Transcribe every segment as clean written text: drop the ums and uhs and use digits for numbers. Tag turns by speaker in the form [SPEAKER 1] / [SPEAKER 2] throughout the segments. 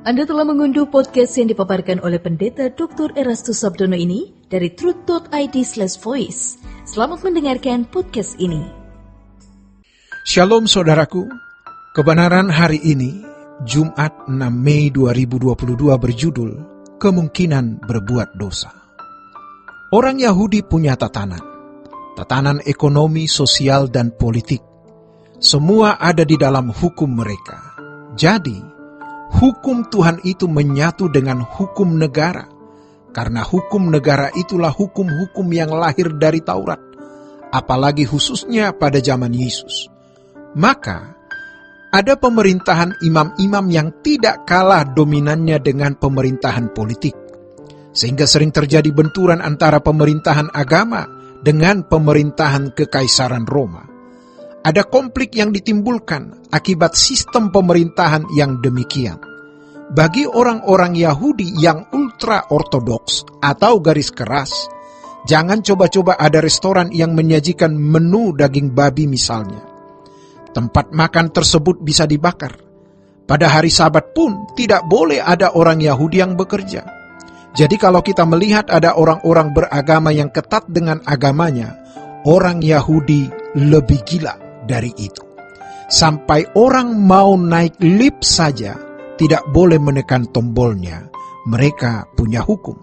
[SPEAKER 1] Anda telah mengunduh podcast yang dipaparkan oleh Pendeta Dr. Erastus Sabdono ini dari truth.id/voice. Selamat mendengarkan podcast ini.
[SPEAKER 2] Shalom saudaraku, kebenaran hari ini, Jumat 6 Mei 2022 berjudul, Kemungkinan Berbuat Dosa. Orang Yahudi punya tatanan ekonomi, sosial, dan politik. Semua ada di dalam hukum mereka. Jadi, hukum Tuhan itu menyatu dengan hukum negara, karena hukum negara itulah hukum-hukum yang lahir dari Taurat, apalagi khususnya pada zaman Yesus. Maka, ada pemerintahan imam-imam yang tidak kalah dominannya dengan pemerintahan politik, sehingga sering terjadi benturan antara pemerintahan agama dengan pemerintahan kekaisaran Roma. Ada konflik yang ditimbulkan akibat sistem pemerintahan yang demikian. Bagi orang-orang Yahudi yang ultra-ortodoks atau garis keras, jangan coba-coba ada restoran yang menyajikan menu daging babi misalnya. Tempat makan tersebut bisa dibakar. Pada hari Sabat pun tidak boleh ada orang Yahudi yang bekerja. Jadi kalau kita melihat ada orang-orang beragama yang ketat dengan agamanya, orang Yahudi lebih gila dari itu. Sampai orang mau naik lift saja tidak boleh menekan tombolnya. Mereka punya hukum.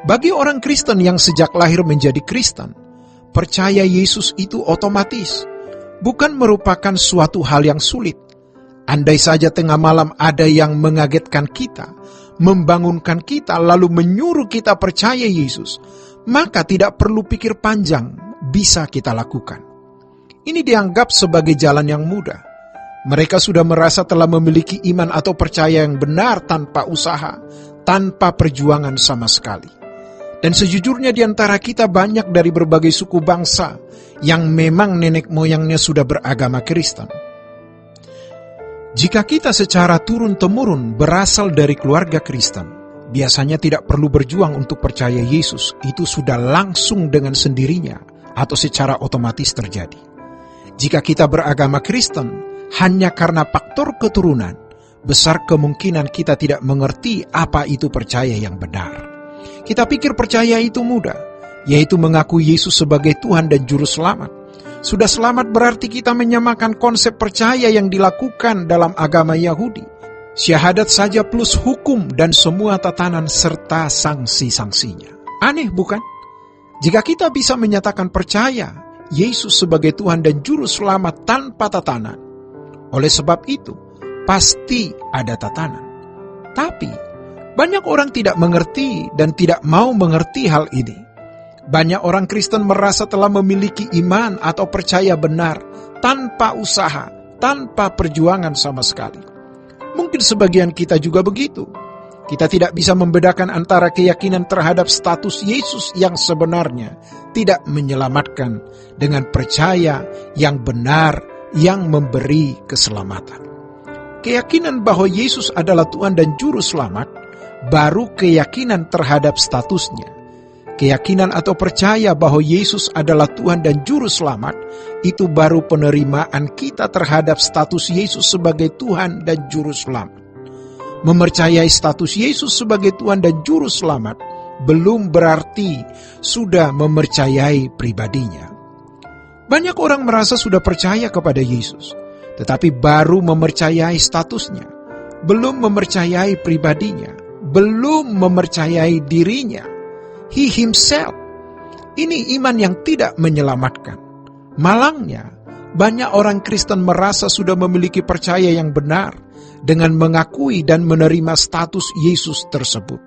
[SPEAKER 2] Bagi orang Kristen yang sejak lahir menjadi Kristen, percaya Yesus itu otomatis, bukan merupakan suatu hal yang sulit. Andai saja tengah malam ada yang mengagetkan kita, membangunkan kita lalu menyuruh kita percaya Yesus, maka tidak perlu pikir panjang, bisa kita lakukan. Ini dianggap sebagai jalan yang mudah. Mereka sudah merasa telah memiliki iman atau percaya yang benar tanpa usaha, tanpa perjuangan sama sekali. Dan sejujurnya di antara kita banyak dari berbagai suku bangsa yang memang nenek moyangnya sudah beragama Kristen. Jika kita secara turun-temurun berasal dari keluarga Kristen, biasanya tidak perlu berjuang untuk percaya Yesus, itu sudah langsung dengan sendirinya atau secara otomatis terjadi. Jika kita beragama Kristen hanya karena faktor keturunan, besar kemungkinan kita tidak mengerti apa itu percaya yang benar. Kita pikir percaya itu mudah, yaitu mengakui Yesus sebagai Tuhan dan Juru Selamat. Sudah selamat berarti kita menyamakan konsep percaya yang dilakukan dalam agama Yahudi. Syahadat saja plus hukum dan semua tatanan serta sanksi-sanksinya. Aneh bukan? Jika kita bisa menyatakan percaya Yesus sebagai Tuhan dan Juru Selamat tanpa tatanan, oleh sebab itu pasti ada tatanan. Tapi banyak orang tidak mengerti dan tidak mau mengerti hal ini. Banyak orang Kristen merasa telah memiliki iman atau percaya benar tanpa usaha, tanpa perjuangan sama sekali. Mungkin sebagian kita juga begitu. Kita tidak bisa membedakan antara keyakinan terhadap status Yesus yang sebenarnya tidak menyelamatkan dengan percaya yang benar yang memberi keselamatan. Keyakinan bahwa Yesus adalah Tuhan dan Juru Selamat baru keyakinan terhadap statusnya. Keyakinan atau percaya bahwa Yesus adalah Tuhan dan Juru Selamat itu baru penerimaan kita terhadap status Yesus sebagai Tuhan dan Juru Selamat. Mempercayai status Yesus sebagai Tuhan dan Juru Selamat belum berarti sudah mempercayai pribadinya. Banyak orang merasa sudah percaya kepada Yesus, tetapi baru mempercayai statusnya, belum mempercayai pribadinya, belum mempercayai dirinya. He himself. Ini iman yang tidak menyelamatkan. Malangnya, banyak orang Kristen merasa sudah memiliki percaya yang benar dengan mengakui dan menerima status Yesus tersebut.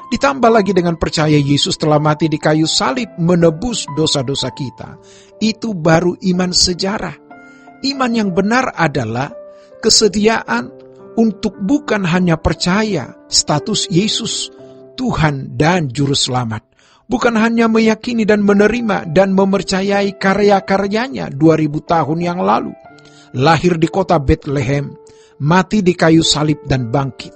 [SPEAKER 2] Ditambah lagi dengan percaya Yesus telah mati di kayu salib menebus dosa-dosa kita. Itu baru iman sejarah. Iman yang benar adalah kesediaan untuk bukan hanya percaya status Yesus Tuhan dan Juru Selamat. Bukan hanya meyakini dan menerima dan mempercayai karya-karyanya 2000 tahun yang lalu. Lahir di kota Bethlehem, mati di kayu salib dan bangkit.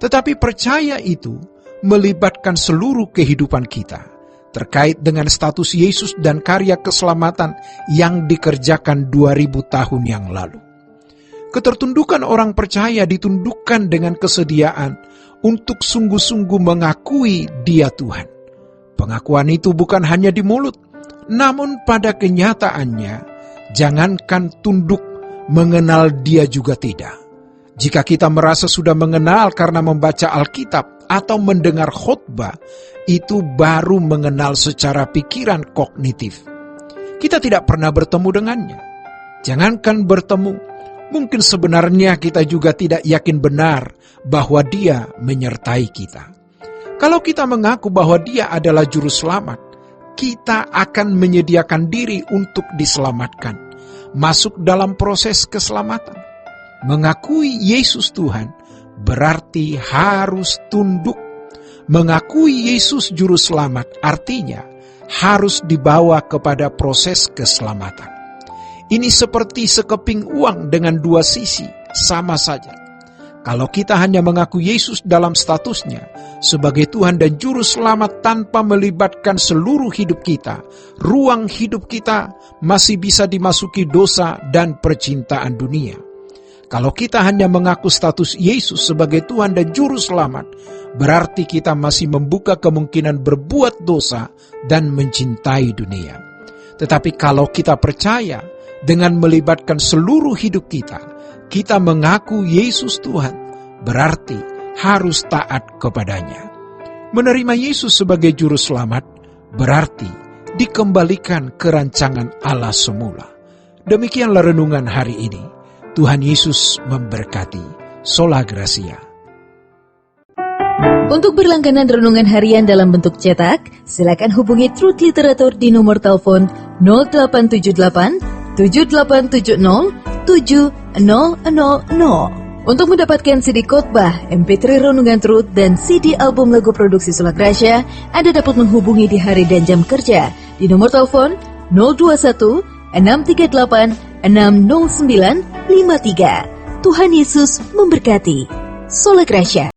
[SPEAKER 2] Tetapi percaya itu melibatkan seluruh kehidupan kita, terkait dengan status Yesus dan karya keselamatan yang dikerjakan 2000 tahun yang lalu. Ketertundukan orang percaya ditundukkan dengan kesediaan untuk sungguh-sungguh mengakui Dia Tuhan. Pengakuan itu bukan hanya di mulut, namun pada kenyataannya, jangankan tunduk, mengenal Dia juga tidak. Jika kita merasa sudah mengenal karena membaca Alkitab atau mendengar khotbah, itu baru mengenal secara pikiran kognitif. Kita tidak pernah bertemu dengannya. Jangankan bertemu, mungkin sebenarnya kita juga tidak yakin benar bahwa Dia menyertai kita. Kalau kita mengaku bahwa Dia adalah juru selamat, kita akan menyediakan diri untuk diselamatkan, masuk dalam proses keselamatan. Mengakui Yesus Tuhan berarti harus tunduk. Mengakui Yesus juru selamat artinya harus dibawa kepada proses keselamatan. Ini seperti sekeping uang dengan dua sisi, sama saja. Kalau kita hanya mengaku Yesus dalam statusnya sebagai Tuhan dan Juru Selamat tanpa melibatkan seluruh hidup kita, ruang hidup kita masih bisa dimasuki dosa dan percintaan dunia. Kalau kita hanya mengaku status Yesus sebagai Tuhan dan Juru Selamat, berarti kita masih membuka kemungkinan berbuat dosa dan mencintai dunia. Tetapi kalau kita percaya dengan melibatkan seluruh hidup kita, kita mengaku Yesus Tuhan, berarti harus taat kepadanya. Menerima Yesus sebagai Juru Selamat berarti dikembalikan ke rancangan Allah semula. Demikianlah renungan hari ini. Tuhan Yesus memberkati. Sola Gracia.
[SPEAKER 1] Untuk berlangganan renungan harian dalam bentuk cetak, silakan hubungi Truth Literatur di nomor telepon 0878 7870 7000. Untuk mendapatkan CD khotbah, MP3 renungan Truth, dan CD album lagu produksi Sola Gracia, Anda dapat menghubungi di hari dan jam kerja di nomor telepon 021 638 60953. Tuhan Yesus memberkati. Sola Gracia.